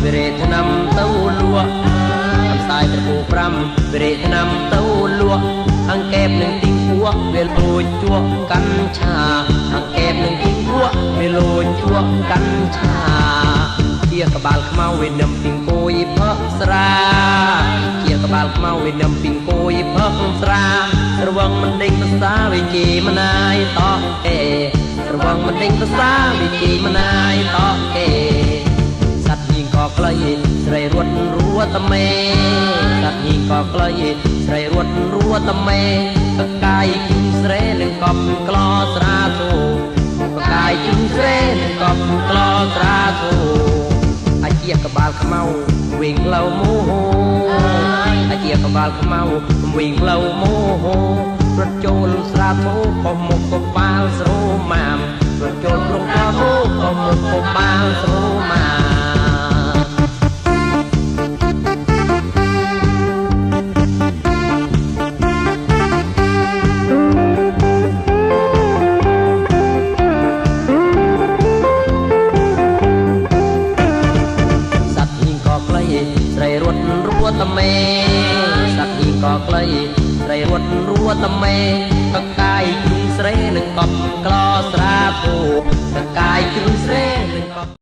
វិរេធនំទៅលក់កំសាយត្រពូ5វិរេធនំទៅលក់អង្កេបនឹងទីពួកវាលួចជក់កាន់ឆាអង្កេបនឹងទីពួកវាលួចជក់កាន់ឆាជាក្បាលខ្មៅវានឹមពីងគួយផឹកស្រាជាក្បាលខ្មៅវានឹមពីងគួយផឹកស្រារវងមិនដេញភាសាវិជាមណាយតោះអេរវងមិនដេញភាសាវិជាមណាយតោះអេសត្វហៀងក៏ក្លីស្រីរត់រួតមេសត្វហៀងក៏ក្លីស្រីរត់រួតមេកកាយជឹងស្រែនឹងកប់ក្លោស្រាធូកកាយជឹងស្រែនឹងកប់ក្លោស្រាធូអាជាក្បាលខ្មៅវិញផ្លូវមោហអាជាក្បាលខ្មៅវិញផ្លូវមោហរត់ចូលស្រាធូក៏មុខក្បាលស្រោម៉ាមរត់ចូលក្នុងស្រាធូក៏មុខក្បាលស្រោម៉ាមស្រីរត់រួតមេសត្វហៀងក៏ក្លីស្រីរត់រួតមេកកាយជឹងស្រែនឹងកប់ក្លោស្រាធូកកាយជឹងស្រែនឹងកប់